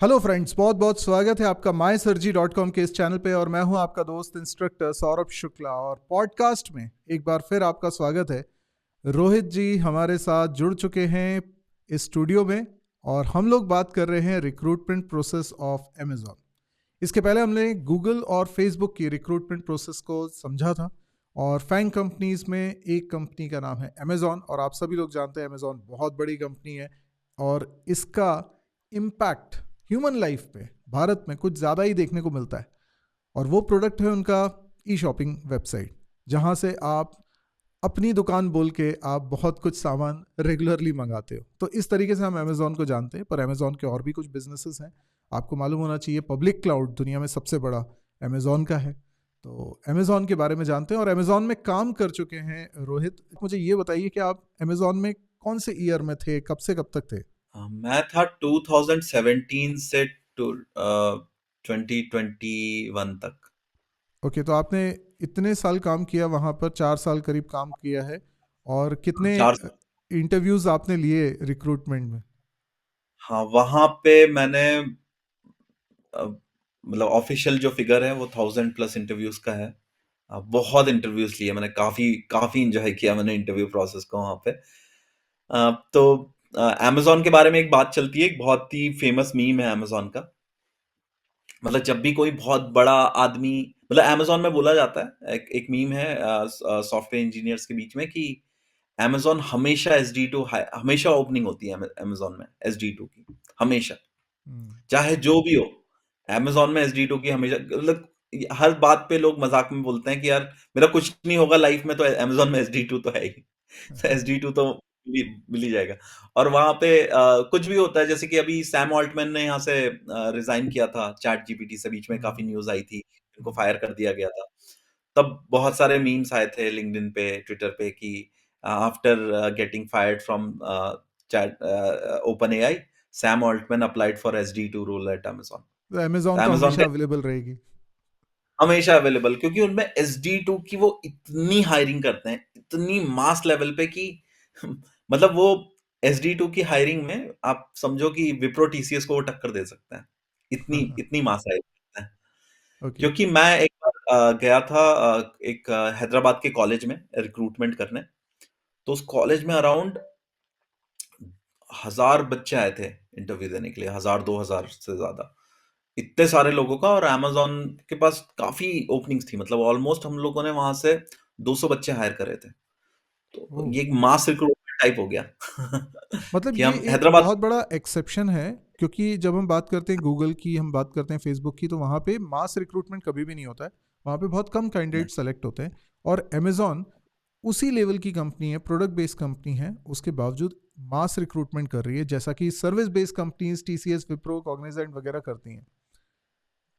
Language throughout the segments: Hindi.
हेलो फ्रेंड्स, बहुत बहुत स्वागत है आपका mysurgery.com के इस चैनल पे। और मैं हूं आपका दोस्त इंस्ट्रक्टर सौरभ शुक्ला। और पॉडकास्ट में एक बार फिर आपका स्वागत है। रोहित जी हमारे साथ जुड़ चुके हैं इस स्टूडियो में, और हम लोग बात कर रहे हैं रिक्रूटमेंट प्रोसेस ऑफ अमेजोन। इसके पहले हमने गूगल और फेसबुक की रिक्रूटमेंट प्रोसेस को समझा था। और फैंग कंपनीज में एक कंपनी का नाम है अमेजोन, और आप सभी लोग जानते हैं अमेजोन बहुत बड़ी कंपनी है। और इसका इम्पैक्ट ह्यूमन लाइफ पे भारत में कुछ ज़्यादा ही देखने को मिलता है। और वो प्रोडक्ट है उनका ई शॉपिंग वेबसाइट, जहाँ से आप अपनी दुकान बोल के आप बहुत कुछ सामान रेगुलरली मंगाते हो। तो इस तरीके से हम अमेजोन को जानते हैं, पर अमेजोन के और भी कुछ बिजनेसेस हैं। आपको मालूम होना चाहिए पब्लिक क्लाउड दुनिया में सबसे बड़ा अमेजोन का है। तो अमेजोन के बारे में जानते हैं, और अमेजोन में काम कर चुके हैं रोहित। मुझे ये बताइए कि आप अमेजोन में कौन से ईयर में थे, कब से कब तक थे? मैं था 2017 से टू 2021 तक। ओके, तो आपने इतने साल काम किया वहाँ पर, 4 साल करीब काम किया है। और कितने 4 साल। इंटरव्यूज आपने लिए रिक्रूटमेंट में? हाँ, वहाँ पे मैंने मतलब ऑफिशियल जो फिगर है वो 1000+ इंटरव्यूज का है। बहुत इंटरव्यूज लिए मैंने, काफी काफी इंजॉय किया मैंने इंटरव्यू प्रोसेस को वहाँ पे। तो अमेजोन के बारे में एक बात चलती है, एक बहुत ही फेमस मीम है अमेजोन का। मतलब जब भी कोई बहुत बड़ा आदमी, मतलब अमेजोन में बोला जाता है, एक मीम है सॉफ्टवेयर इंजीनियर्स के बीच में कि अमेजोन हमेशा SD2 हमेशा ओपनिंग होती है अमेजोन में SD2 की, हमेशा, हम्म। चाहे जो भी हो। अमेजोन में SD2 की हमेशा, मतलब हर बात पे लोग मजाक में बोलते हैं कि यार मेरा कुछ नहीं होगा लाइफ में तो अमेजोन में SD2 तो है ही। तो SD2 तो मिल ही जाएगा। और वहां पे कुछ भी होता है, जैसे कि अभी सैम ऑल्टमैन ने यहाँ से रिजाइन किया था चैट जीपीटी से, बीच में काफी हम्म। न्यूज आई थी, इनको हम्म। फायर कर दिया गया था। तब बहुत सारे मीम्स आए थे लिंक्डइन पे, ट्विटर पे कि after getting fired from chat OpenAI, Sam Altman applied for SD2 role at Amazon. तो अमेजोन तो अमेजोन हमेशा का अवेलेबल रहेगी। हमेशा अवेलेबल, क्योंकि उनमें SD2 की वो इतनी हायरिंग करते हैं, इतनी मास लेवल पे कि मतलब वो SD2 की हायरिंग में आप समझो कि विप्रो TCS को वो टक्कर दे सकते हैं। इतनी इतनी मास हायरिंग करते हैं। ओके। क्योंकि मैं एक बार गया था एक हैदराबाद के कॉलेज में रिक्रूटमेंट करने। तो उस कॉलेज में अराउंड 1000 बच्चे आए थे इंटरव्यू देने के लिए, 1000-2000 से ज्यादा, इतने सारे लोगों का। और अमेजोन के पास काफी ओपनिंग्स थी, मतलब ऑलमोस्ट हम लोगों ने वहां से 200 बच्चे हायर करे थे। तो ओ, ये एक मास रिक्रूटमेंट टाइप हो गया। मतलब कि ये हम एक हैदराबाद। बहुत बड़ा एक्सेप्शन है। क्योंकि जब हम बात करते हैं गूगल की, हम बात करते हैं फेसबुक की, तो वहाँ पे मास रिक्रूटमेंट कभी भी नहीं होता है। वहाँ पे बहुत कम कैंडिडेट सेलेक्ट होते हैं। और अमेजोन उसी लेवल की कंपनी है, प्रोडक्ट बेस्ड कंपनी है, उसके बावजूद मास रिक्रूटमेंट कर रही है, जैसा कि service based companies TCS, Wipro, Cognizant वगैरह करती हैं।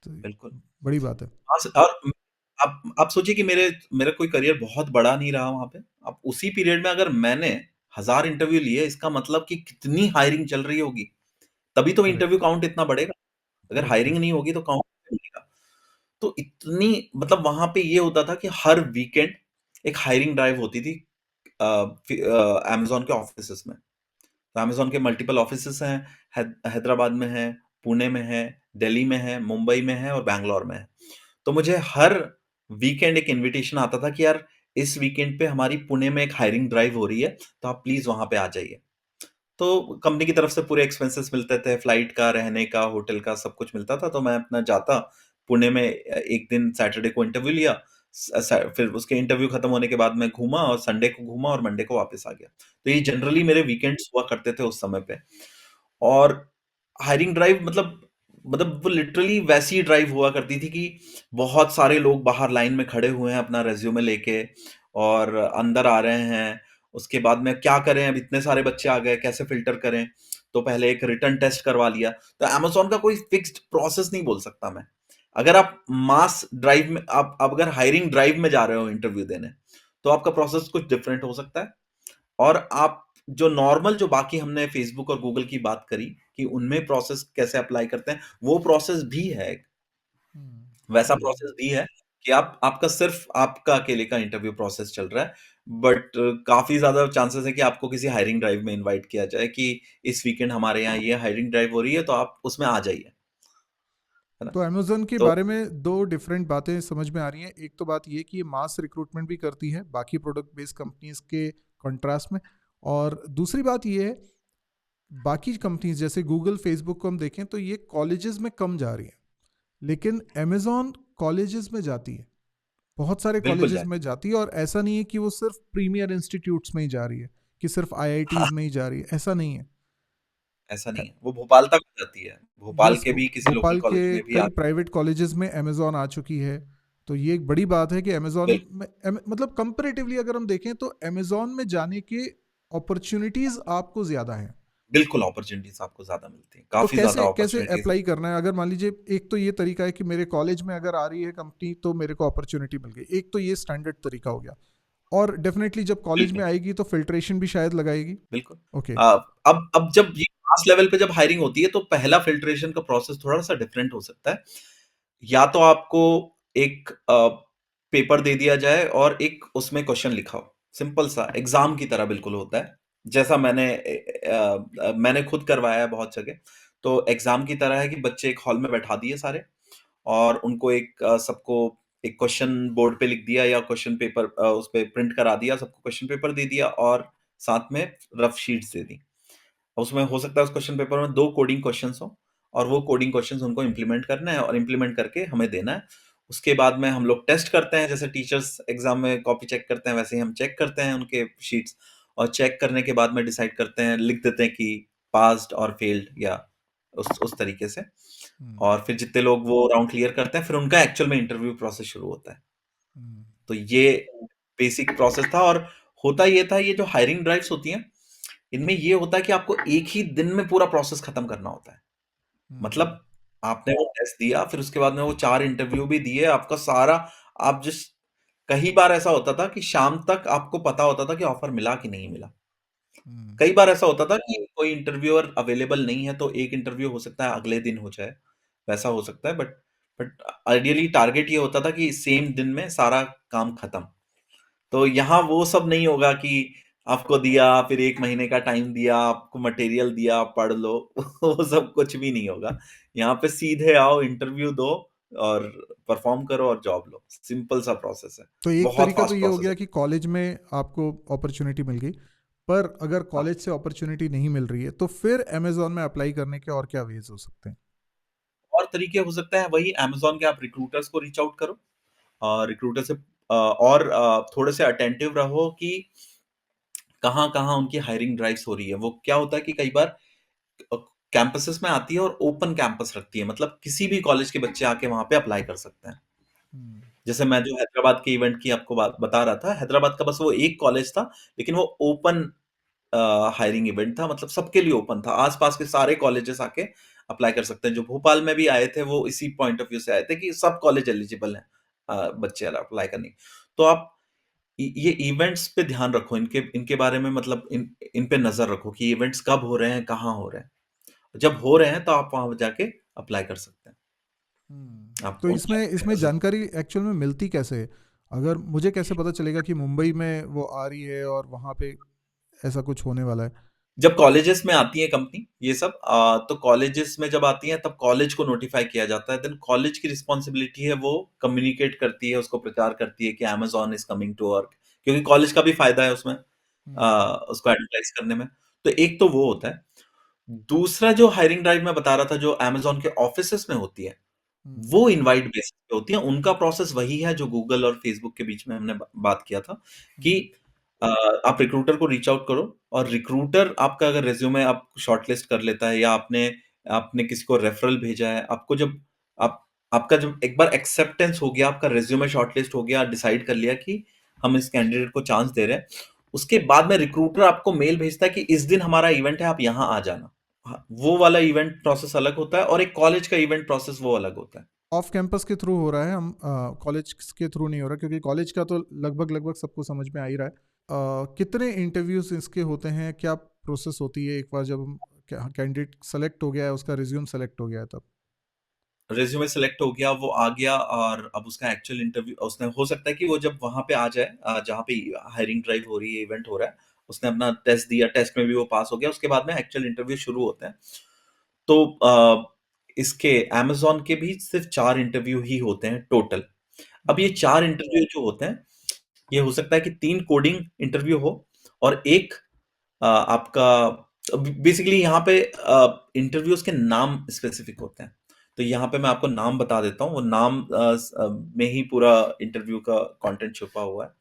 तो बिल्कुल। बड़ी बात है। और आप सोचिए कि मेरा कोई करियर बहुत बड़ा नहीं रहा वहां पे। अब उसी पीरियड में अगर मैंने 1000 इंटरव्यू लिए, इसका मतलब कि कितनी हायरिंग चल रही होगी, तभी तो इंटरव्यू करेक्ट। काउंट इतना बढ़ेगा। अगर बिल्कुल। हायरिंग नहीं होगी तो काउंट नहीं बढ़ेगा। तो इतनी, मतलब वहां पे ये होता था कि हर वीकेंड एक हायरिंग ड्राइव होती थी अमेजोन के ऑफिसेस में। तो अमेजोन के मल्टीपल ऑफिसेस हैं, हैदराबाद में है, पुणे में है, दिल्ली में है, मुंबई में है और बैंगलोर में है। तो मुझे हर वीकेंड एक इनविटेशन आता था कि यार इस वीकेंड पे हमारी पुणे में एक हायरिंग ड्राइव हो रही है, तो आप प्लीज वहां पे आ जाइए। तो कंपनी की तरफ से पूरे एक्सपेंसेस मिलते थे, फ्लाइट का, रहने का, होटल का, सब कुछ मिलता था। तो मैं अपना जाता पुणे में, एक दिन सैटरडे को इंटरव्यू लिया, फिर उसके इंटरव्यू खत्म होने के बाद मैं घूमा, और संडे को घूमा और मंडे को वापस आ गया। तो ये जनरली मेरे वीकेंड्स हुआ करते थे उस समय पे। और हायरिंग ड्राइव मतलब वो लिटरली वैसी ड्राइव हुआ करती थी कि बहुत सारे लोग बाहर लाइन में खड़े हुए हैं अपना रेज्यूमे लेके, और अंदर आ रहे हैं। उसके बाद में क्या करें, अब इतने सारे बच्चे आ गए, कैसे फिल्टर करें। तो पहले एक रिटर्न टेस्ट करवा लिया। तो अमेजोन का कोई फिक्स्ड प्रोसेस नहीं बोल सकता मैं। अगर आप मास ड्राइव में, आप अगर हायरिंग ड्राइव में जा रहे हो इंटरव्यू देने, तो आपका प्रोसेस कुछ डिफरेंट हो सकता है। और आप जो नॉर्मल, जो बाकी हमने फेसबुक और गूगल की बात करी कि उनमें प्रोसेस कैसे अप्लाई करते हैं, वो प्रोसेस भी है, वैसा हम्म। प्रोसेस भी है कि आप, आपका सिर्फ आपका अकेले का इंटरव्यू प्रोसेस चल रहा है। बट काफ़ी ज़्यादा चांसेस है कि आपको किसी हायरिंग ड्राइव में इनवाइट किया जाए कि इस वीकेंड हमारे यहाँ ये हायरिंग ड्राइव हो रही है, तो आप उसमें आ जाइए, है ना? तो अमेजोन के तो बारे में दो डिफरेंट बातें समझ में आ रही हैं। एक तो बात ये कि ये मास रिक्रूटमेंट भी करती है बाकी प्रोडक्ट बेस्ड कंपनीज के कंट्रास्ट में, और दूसरी बात ये है बाकी कंपनीज जैसे गूगल फेसबुक को हम देखें तो ये कॉलेजेस में कम जा रही है, लेकिन अमेजोन कॉलेजेस में जाती है, बहुत सारे बिल्कुल कॉलेजेस जाए। में जाती है। और ऐसा नहीं है कि वो सिर्फ प्रीमियर इंस्टीट्यूट्स में ही जा रही है, कि सिर्फ आईआईटीज में ही जा रही है, ऐसा नहीं है। ऐसा नहीं है, वो भोपाल तक हो जाती है, भोपाल यस, के भी किसी लोकल भोपाल के कॉलेज में भी कई आ। प्राइवेट कॉलेजेस में अमेजोन आ चुकी है। तो ये एक बड़ी बात है कि अमेजोन बिल्कुल, में मतलब कंपैरेटिवली अगर हम देखें तो अमेजोन में जाने के अपॉर्चुनिटीज आपको ज्यादा हैं। बिल्कुल अपॉर्च्युनिटीज़ आपको ज़्यादा मिलती हैं, तो काफ़ी ज़्यादा कैसे कैसे अपॉर्च्युनिटीज़। अप्लाई करना है? अगर मान लीजिए, एक तो ये तरीका है कि मेरे कॉलेज में अगर आ रही है कंपनी तो मेरे को अपॉर्चुनिटी मिल गई, एक तो ये स्टैंडर्ड तरीका हो गया। और डेफिनेटली जब कॉलेज में बिल्कुल, आएगी तो फिल्ट्रेशन भी शायद लगाएगी। बिल्कुल। ओके। अ, अब जब ये मास लेवल पे जब हायरिंग होती है, तो पहला फ़िल्ट्रेशन का प्रोसेस थोड़ा-सा डिफरेंट हो सकता है। या तो आपको एक पेपर दे दिया जाए और एक उसमें क्वेश्चन लिखा हो, सिंपल सा एग्ज़ाम की तरह बिल्कुल होता है। जैसा मैंने खुद करवाया है बहुत जगह। तो एग्ज़ाम की तरह है कि बच्चे एक हॉल में बैठा दिए सारे, और उनको सबको एक क्वेश्चन बोर्ड पे लिख दिया या क्वेश्चन पेपर उस पे प्रिंट करा दिया, सबको क्वेश्चन पेपर दे दिया और साथ में रफ शीट्स दे दी। उसमें हो सकता है उस क्वेश्चन पेपर में 2 कोडिंग क्वेश्चन्स हों, और वो कोडिंग क्वेश्चन्स उनको इम्प्लीमेंट करना है और इम्प्लीमेंट करके हमें देना है। उसके बाद में हम लोग टेस्ट करते हैं, जैसे टीचर्स एग्ज़ाम में कॉपी चेक करते हैं, वैसे ही हम चेक करते हैं उनके शीट्स, और चेक करने के बाद में डिसाइड करते हैं, लिख देते हैं कि पास्ड और फेल्ड, या उस तरीके से। हम्म। और फिर जितने लोग वो राउंड क्लियर करते हैं, फिर उनका एक्चुअल में इंटरव्यू प्रोसेस शुरू होता है। हम्म। तो ये बेसिक प्रोसेस था, और होता ये था, ये जो हायरिंग ड्राइव्स होती हैं, इनमें ये होता है कि आपको एक ही दिन में पूरा प्रोसेस खत्म करना होता है। हम्म। मतलब आपने वो टेस्ट दिया, फिर उसके बाद में वो 4 इंटरव्यू भी दिए, आपका सारा आप जिस कई बार ऐसा होता था कि शाम तक आपको पता होता था कि ऑफर मिला कि नहीं मिला। हम्म। कई बार ऐसा होता था कि कोई इंटरव्यूअर अवेलेबल नहीं है, तो एक इंटरव्यू हो सकता है अगले दिन हो जाए, वैसा हो सकता है, बट आइडियली टारगेट ये होता था कि सेम दिन में सारा काम खत्म। तो यहाँ वो सब नहीं होगा कि आपको दिया, फिर 1 महीने का टाइम दिया, आपको मटेरियल दिया, पढ़ लो। वो सब कुछ भी नहीं होगा। यहाँ पे सीधे आओ, इंटरव्यू दो और परफॉर्म करो और जॉब लो। सिंपल सा प्रोसेस है। तो एक बहुत तरीका तो फास्ट ये हो प्रोसेस गया है। कि कॉलेज में आपको अपॉर्चुनिटी मिल गई, पर अगर हाँ, कॉलेज से अपॉर्चुनिटी नहीं मिल रही है तो फिर अमेजोन में अप्लाई करने के और क्या वेज हो सकते हैं? और तरीके हो सकते हैं, वही अमेज़न के आप रिक्रूटर्स को रीच आउट करो। रिक्रूटर से और थोड़े से अटेंटिव रहो कि कहाँ-कहाँ उनकी हायरिंग ड्राइव्स हो रही है। वो क्या होता है कि कई बार अ, कैंपसेस में आती है और ओपन कैंपस रखती है, मतलब किसी भी कॉलेज के बच्चे आके वहाँ पे अप्लाई कर सकते हैं। हम्म। जैसे मैं जो हैदराबाद के इवेंट की आपको बात बता रहा था, हैदराबाद का बस वो एक कॉलेज था, लेकिन वो ओपन हायरिंग इवेंट था, मतलब सबके लिए ओपन था। आस-पास के सारे कॉलेजेस आके अप्लाई कर सकते हैं। जो भोपाल में भी आए थे, वो इसी पॉइंट ऑफ व्यू से आए थे कि सब कॉलेज एलिजिबल हैं बच्चे अप्लाई करने की। तो आप ये इवेंट्स पे ध्यान रखो, इनके इनके बारे में, मतलब इन पे नज़र रखो कि इवेंट्स कब हो रहे हैं, कहाँ हो रहे हैं। जब हो रहे हैं तो आप वहाँ जाके अप्लाई कर सकते हैं। तो आपको इसमें इसमें जानकारी एक्चुअल में मिलती कैसे है? अगर मुझे कैसे पता चलेगा कि मुंबई में वो आ रही है और वहाँ पे ऐसा कुछ होने वाला है? जब कॉलेजेस में आती है कंपनी ये सब, तो कॉलेजेस में जब आती हैं तब कॉलेज को नोटिफाई किया जाता है। देन कॉलेज की रिस्पॉन्सिबिलिटी है, वो कम्युनिकेट करती है, उसको प्रचार करती है कि Amazon is coming to work, क्योंकि कॉलेज का भी फ़ायदा है उसमें, हम्म। उसको एडवर्टाइज़ करने में। तो एक तो वो होता है। दूसरा जो हायरिंग ड्राइव मैं बता रहा था, जो अमेज़न के ऑफ़िसेज़ में होती है, हम्म। वो इनवाइट बेसिस पे होती है। उनका प्रोसेस वही है जो गूगल और फेसबुक के बीच में हमने बात किया था कि हम्म। अ, आप रिक्रूटर को रीच आउट करो, और रिक्रूटर आपका अगर रिज्यूमे आप शॉर्टलिस्ट कर लेता है, या आपने आपने किसी को रेफरल भेजा है, आपको जब आप आपका जब एक बार एक्सेप्टेंस हो गया, आपका रिज्यूमे शॉर्टलिस्ट हो गया, डिसाइड कर लिया कि हम इस कैंडिडेट को चांस दे रहे हैं, उसके बाद में रिक्रूटर आपको मेल भेजता है कि इस दिन हमारा इवेंट है, आप यहाँ आ जाना। हाँ, वो वाला इवेंट प्रोसेस अलग होता है, और एक कॉलेज का इवेंट प्रोसेस वो अलग होता है। ऑफ कैंपस के थ्रू हो रहा है, हम कॉलेज के थ्रू नहीं हो रहा, क्योंकि कॉलेज का तो लगभग लगभग सबको समझ में आ ही रहा है। कितने इंटरव्यूज इसके होते हैं? क्या प्रोसेस होती है एक बार जब हम कैंडिडेट सेलेक्ट हो गया है, उसका रिज्यूम सेलेक्ट हो गया है तब? रिज्यूमे सेलेक्ट हो गया, वो आ गया, और अब उसका एक्चुअल इंटरव्यू उसने, हो सकता है कि वो जब वहां पे आ जाए, जहाँ पे हायरिंग ड्राइव हो रही है, इवेंट हो रहा है, उसने अपना टेस्ट दिया, टेस्ट में भी वो पास हो गया, उसके बाद में एक्चुअल इंटरव्यू शुरू होते हैं। तो इसके amazon के भी सिर्फ 4 इंटरव्यू ही होते हैं टोटल। अब ये 4 इंटरव्यू जो होते हैं, ये हो सकता है कि 3 कोडिंग इंटरव्यू हो, और एक आपका, बेसिकली यहाँ पे इंटरव्यूज के नाम स्पेसिफिक होते हैं। तो यहाँ पे मैं आपको नाम बता देता हूँ, वो नाम में ही पूरा इंटरव्यू का कंटेंट छुपा हुआ है।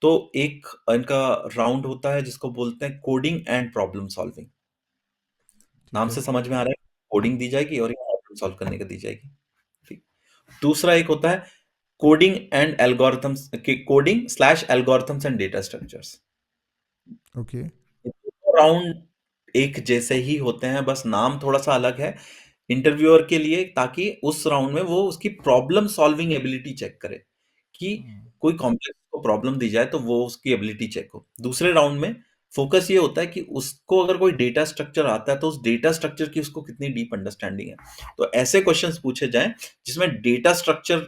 तो एक इनका राउंड होता है जिसको बोलते हैं कोडिंग एंड प्रॉब्लम सॉल्विंग। ठीक नाम है। से समझ में आ रहा है, कोडिंग दी जाएगी और ये प्रॉब्लम सॉल्व करने का दी जाएगी। ठीक। दूसरा एक होता है coding and algorithms, coding slash algorithms and data structures. Okay. Round एक जैसे ही होते हैं, बस नाम थोड़ा सा अलग है इंटरव्यूअर के लिए, ताकि उस राउंड में वो उसकी प्रॉब्लम सॉल्विंग एबिलिटी चेक करे, कि कोई कॉम्प्लेक्स को प्रॉब्लम दी जाए तो वो उसकी एबिलिटी चेक हो। दूसरे राउंड में फोकस ये होता है कि उसको अगर कोई डेटा स्ट्रक्चर आता है तो उस डेटा स्ट्रक्चर की उसको कितनी डीप अंडरस्टैंडिंग है। तो ऐसे क्वेश्चंस पूछे जाएं जिसमें डेटा स्ट्रक्चर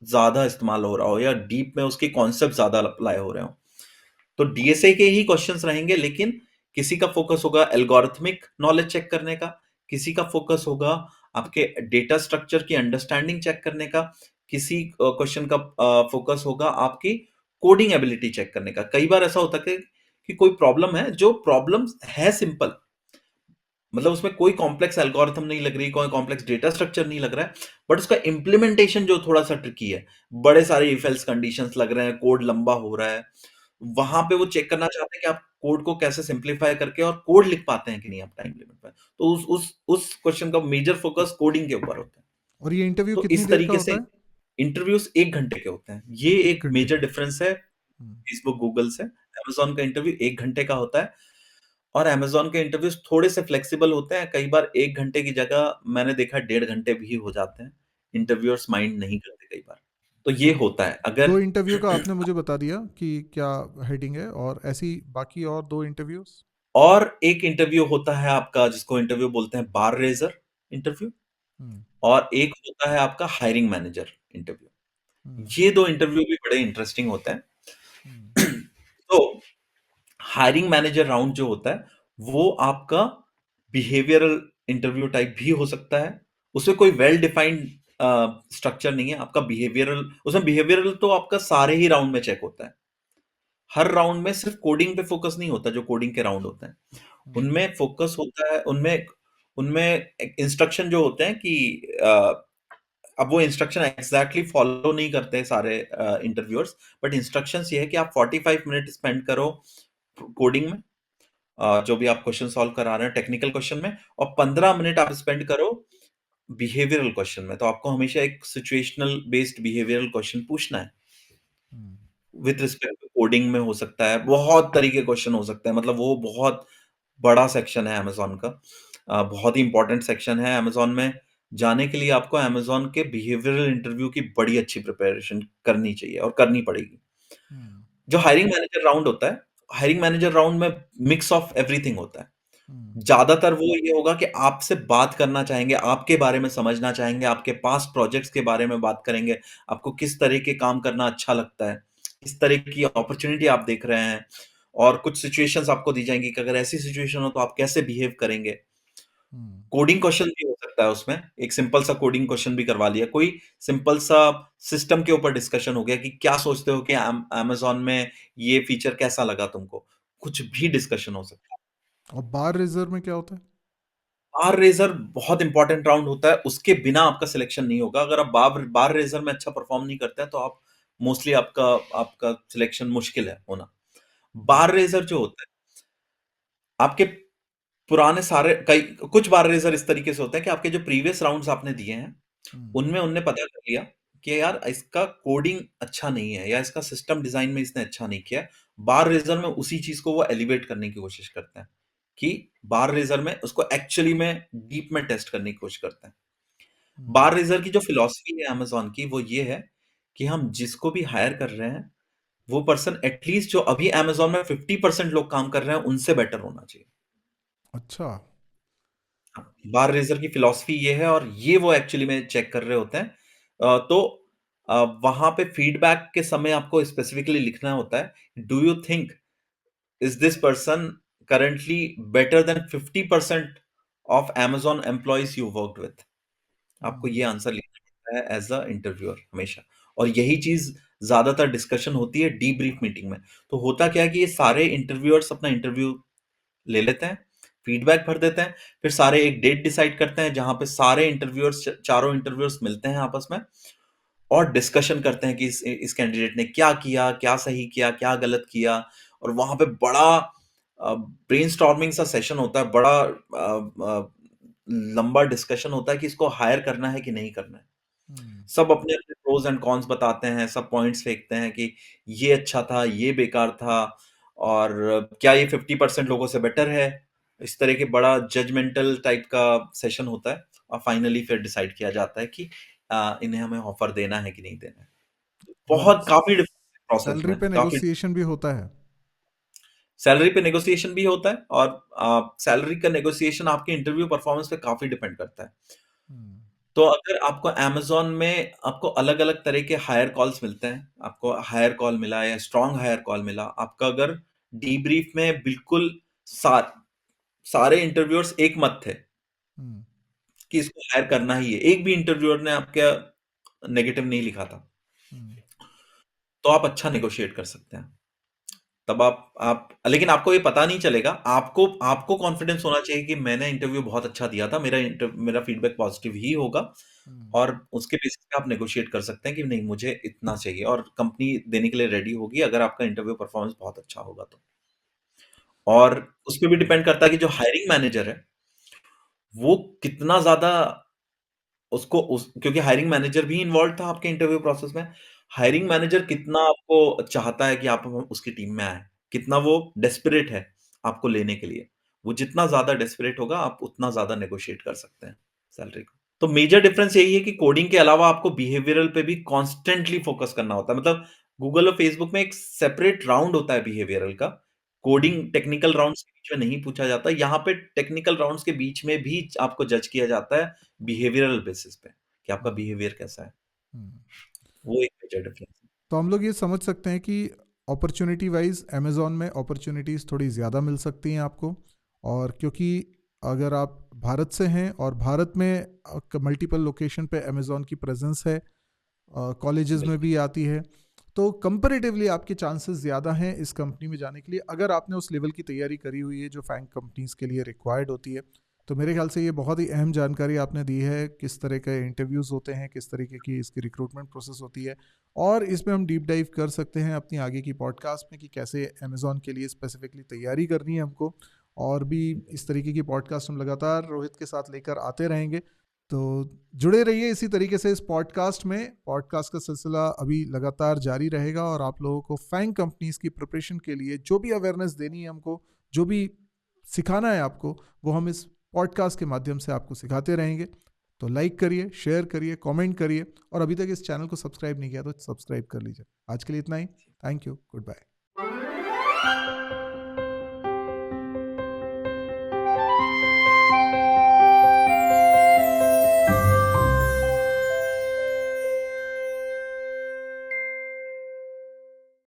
ज्यादा इस्तेमाल हो रहा हो, या डीप में उसके कॉन्सेप्ट ज्यादा अप्लाई हो रहे हो। तो डीएसए के ही क्वेश्चंस रहेंगे, लेकिन किसी का फोकस होगा एल्गोरिथमिक नॉलेज चेक करने का, किसी का फोकस होगा आपके डेटा स्ट्रक्चर की अंडरस्टैंडिंग चेक करने का, किसी क्वेश्चन का फोकस होगा आपकी कोडिंग एबिलिटी चेक करने का। कई बार ऐसा होता है कि कोई प्रॉब्लम है, जो प्रॉब्लम है सिंपल, मतलब उसमें कोई कॉम्प्लेक्स एल्गोरिथम नहीं लग रही, कोई कॉम्प्लेक्स डेटा स्ट्रक्चर नहीं लग रहा है, बट उसका इंप्लीमेंटेशन जो थोड़ा सा ट्रिकी है, बड़े सारे इफ एल्स कंडीशंस लग रहे हैं, कोड लंबा हो रहा है, वहां पे वो चेक करना चाहते हैं कि आप कोड को कैसे सिंप्लीफाई करके और कोड लिख पाते हैं कि नहीं आप टाइम लिमिट में। तो उस क्वेश्चन का मेजर फोकस कोडिंग के ऊपर होता है। और ये इंटरव्यू तो कितनी इस देर का तरीके होता से है? इंटरव्यूज 1 घंटे के होते हैं, ये एक एक घंटे मेजर का। डिफरेंस है हम्म। फेसबुक गूगल से। अमेजोन का इंटरव्यू 1 घंटे का होता है, और अमेजोन के इंटरव्यूज थोड़े से फ्लेक्सिबल होते हैं, कई बार 1 घंटे की जगह मैंने देखा 1.5 घंटे भी हो जाते हैं। इंटरव्यूअर्स माइंड नहीं करते कई बार। तो ये होता है अगर। दो इंटरव्यू का आपने मुझे बता दिया कि क्या हेडिंग है, और ऐसी बाकी और दो इंटरव्यूज? और एक इंटरव्यू होता है आपका जिसको इंटरव्यू बोलते हैं बार रेजर इंटरव्यू, हम्म। और एक होता है आपका हायरिंग मैनेजर इंटरव्यू। हम्म। ये 2 इंटरव्यू भी बड़े इंटरेस्टिंग होते हैं। हम्म। तो हायरिंग मैनेजर राउंड जो होता है, वो आपका बिहेवियरल इंटरव्यू टाइप भी हो सकता है। उसमें कोई वेल डिफाइंड स्ट्रक्चर नहीं है, आपका बिहेवियरल, उसमें बिहेवियरल तो आपका सारे ही राउंड में चेक होता है। हर राउंड में सिर्फ कोडिंग पे फोकस नहीं होता, जो कोडिंग के राउंड होते हैं हम्म। उनमें फोकस होता है, उनमें उनमें इंस्ट्रक्शन जो होते हैं कि अब वो इंस्ट्रक्शन एग्जैक्टली फॉलो नहीं करते सारे इंटरव्यूअर्स, बट इंस्ट्रक्शंस ये है कि आप 45 मिनट स्पेंड करो कोडिंग में, जो भी आप क्वेश्चन सॉल्व करा रहे हैं टेक्निकल क्वेश्चन में, और 15 मिनट आप स्पेंड करो बिहेवियरल क्वेश्चन में। तो आपको हमेशा एक सिचुएशनल बेस्ड बिहेवियरल क्वेश्चन पूछना है। हम्म। विद रिस्पेक्ट टू कोडिंग में हो सकता है, बहुत तरीके क्वेश्चन हो सकते हैं, मतलब वो बहुत बड़ा सेक्शन है अमेज़न का। बहुत ही इंपॉर्टेंट सेक्शन है अमेज़न में। जाने के लिए आपको अमेज़न के बिहेवियरल इंटरव्यू की बड़ी अच्छी प्रिपरेशन करनी चाहिए और करनी पड़ेगी। हम्म। जो हायरिंग मैनेजर राउंड होता है, हायरिंग मैनेजर राउंड में मिक्स ऑफ एवरीथिंग होता है। हम्म। ज़्यादातर वो ये होगा कि आपसे बात करना चाहेंगे, आपके बारे में समझना चाहेंगे, आपके पास्ट प्रोजेक्ट्स के बारे में बात करेंगे, आपको किस तरह के काम करना अच्छा लगता है, किस तरह की अपॉर्च्युनिटी आप देख रहे हैं, और कुछ सिचुएशंस आपको दी जाएँगी कि अगर ऐसी सिचुएशन हो तो आप कैसे बिहेव करेंगे। हम्म। कोडिंग क्वेश्चन भी हो सकता है उसमें, एक सिंपल सा कोडिंग क्वेश्चन भी करवा लिया, कोई सिंपल सा सिस्टम के ऊपर डिस्कशन हो गया कि क्या सोचते हो कि अमेज़न में ये फीचर कैसा लगा तुमको? कुछ भी डिस्कशन हो सकता है। और बार रिजर्व में क्या होता है? बार रेज़र बहुत इंपॉर्टेंट राउंड होता है, उसके बिना आपका सिलेक्शन नहीं होगा। अगर आप बार बार रेज़र में अच्छा परफॉर्म नहीं करते हैं, तो आप मोस्टली आपका आपका सिलेक्शन मुश्किल है होना। हम्म। बार रेज़र जो होता है, आपके पुराने सारे कई कुछ बार रेज़र इस तरीके से होते हैं कि आपके जो प्रीवियस राउंड्स आपने दिए हैं, हम्म। उनमें उनने पता कर लिया कि यार इसका कोडिंग अच्छा नहीं है, या इसका सिस्टम डिज़ाइन में इसने अच्छा नहीं किया है। बार रेज़र में उसी चीज़ को वो एलिवेट करने की कोशिश करते हैं, कि बार रेज़र में उसको एक्चुअली में डीप में टेस्ट करने की कोशिश करते हैं। हम्म। बार रेज़र की जो फिलॉसफी है अमेज़न की, वो ये है कि हम जिसको भी हायर कर रहे हैं, वो पर्सन एटलीस्ट जो अभी अमेज़न में 50% लोग काम कर रहे हैं, उनसे बेटर होना चाहिए। अच्छा। बार रेज़र की फ़िलॉसफ़ी ये है और ये वो एक्चुअली में चेक कर रहे होते हैं। तो वहाँ पे फीडबैक के समय आपको स्पेसिफिकली लिखना होता है, do you think is this person currently better than 50% of Amazon employees you worked with? आपको ये आंसर लिखना पड़ता है एज़ अ इंटरव्यूअर हमेशा। और यही चीज़ ज़्यादातर डिस्कशन होती है डीब्रीफ मीटिंग में। तो होता क्या है कि ये सारे इंटरव्यूअर्स अपना इंटरव्यू ले लेते हैं, फीडबैक भर देते हैं, फिर सारे एक डेट डिसाइड करते हैं जहाँ पे सारे इंटरव्यूअर्स चारों इंटरव्यूअर्स मिलते हैं आपस में और डिस्कशन करते हैं कि इस कैंडिडेट ने क्या किया, क्या सही किया, क्या गलत किया और वहाँ पे बड़ा ब्रेनस्टॉर्मिंग सा सेशन होता है, बड़ा लंबा डिस्कशन होता है कि इसको हायर करना है कि नहीं करना है। सब अपने-अपने प्रोस एंड कॉन्स बताते हैं, सब पॉइंट्स फेंकते हैं कि ये अच्छा था, ये बेकार था और क्या ये 50% लोगों से बेटर है? इस तरह के बड़ा जजमेंटल टाइप का सेशन होता है और फाइनली फिर डिसाइड किया जाता है कि इन्हें हमें ऑफर देना है कि नहीं देना है। और बहुत काफ़ी डिफरेंट प्रोसेस सैलरी में, पे काफ़ी नेगोशिएशन भी होता है। सैलरी पे नेगोशिएशन भी होता है और सैलरी का नेगोशिएशन आपके इंटरव्यू परफॉर्मेंस पे काफ़ी डिपेंड करता है। हम्म, तो अगर आपको अमेज़न में आपको अलग-अलग तरह के हायर कॉल्स मिलते हैं, आपको हायर कॉल मिला या स्ट्रॉन्ग हायर कॉल मिला, आपका अगर डीब्रीफ में बिल्कुल सा सारे इंटरव्यूअर्स एक मत थे हम्म, कि इसको हायर करना ही है। एक भी इंटरव्यूअर ने आपका नेगेटिव नहीं लिखा था, हम्म, तो आप अच्छा नेगोशिएट कर सकते हैं। तब आप लेकिन आपको ये पता नहीं चलेगा, आपको आपको कॉन्फिडेंस होना चाहिए कि मैंने इंटरव्यू बहुत अच्छा दिया था, मेरा फीडबैक पॉजिटिव ही होगा हम्म, और उसके बेसिस पे आप नेगोशिएट कर सकते हैं कि नहीं मुझे इतना चाहिए और कंपनी देने के लिए रेडी होगी अगर आपका इंटरव्यू परफॉर्मेंस बहुत अच्छा होगा तो। और उस पे भी डिपेंड करता है कि जो हायरिंग मैनेजर है, वो कितना ज़्यादा उसको उस क्योंकि हायरिंग मैनेजर भी इन्वॉल्व था आपके इंटरव्यू प्रोसेस में। हायरिंग मैनेजर कितना आपको चाहता है कि आप उसकी टीम में आएँ, कितना वो डेस्परेट है आपको लेने के लिए। वो जितना ज़्यादा डेस्परेट होगा, आप उतना ज़्यादा नेगोशिएट कर सकते हैं सैलरी को। तो मेजर डिफरेंस यही है कि कोडिंग के अलावा आपको बिहेवियरल पे भी कॉन्स्टेंटली फोकस करना होता है। मतलब गूगल और फेसबुक में एक सेपरेट राउंड होता है बिहेवियरल का। कोडिंग टेक्निकल राउंड्स के बीच में नहीं पूछा जाता। यहाँ पे टेक्निकल राउंड्स के बीच में भी आपको जज किया जाता है बिहेवियरल बेसिस पे कि आपका हम्म, बिहेवियर कैसा है। हम्म। वो एक मेजर डिफरेंस है। तो हम लोग ये समझ सकते हैं कि अपॉर्चुनिटी वाइज अमेज़ॉन में अपॉर्चुनिटीज़ थोड़ी ज़्यादा मिल सकती हैं आपको, और क्योंकि अगर आप भारत से हैं और भारत में मल्टीपल लोकेशन पे अमेज़ॉन की प्रेजेंस है, कॉलेजेस में बिल्कुल, भी आती है, तो कंपैरेटिवली आपके चांसेस ज़्यादा हैं इस कंपनी में जाने के लिए, अगर आपने उस लेवल की तैयारी करी हुई है जो फैंग कंपनीज के लिए रिक्वायर्ड होती है। तो मेरे ख्याल से ये बहुत ही अहम जानकारी आपने दी है, किस तरह के इंटरव्यूज़ होते हैं, किस तरीके की इसकी रिक्रूटमेंट प्रोसेस होती है। और इसमें हम डीप डाइव कर सकते हैं अपनी आगे की पॉडकास्ट में कि कैसे अमेज़ॉन के लिए स्पेसिफिकली तैयारी करनी है हमको। और भी इस तरीके की पॉडकास्ट हम लगातार रोहित के साथ लेकर आते रहेंगे। तो जुड़े रहिए इसी तरीके से इस पॉडकास्ट में। पॉडकास्ट का सिलसिला अभी लगातार जारी रहेगा और आप लोगों को फैंग कंपनीज की प्रिपरेशन के लिए जो भी अवेयरनेस देनी है हमको, जो भी सिखाना है आपको, वो हम इस पॉडकास्ट के माध्यम से आपको सिखाते रहेंगे। तो लाइक करिए, शेयर करिए, कमेंट करिए, और अभी तक इस चैनल को सब्सक्राइब नहीं किया तो सब्सक्राइब कर लीजिए। आज के लिए इतना ही। Thank you, good bye.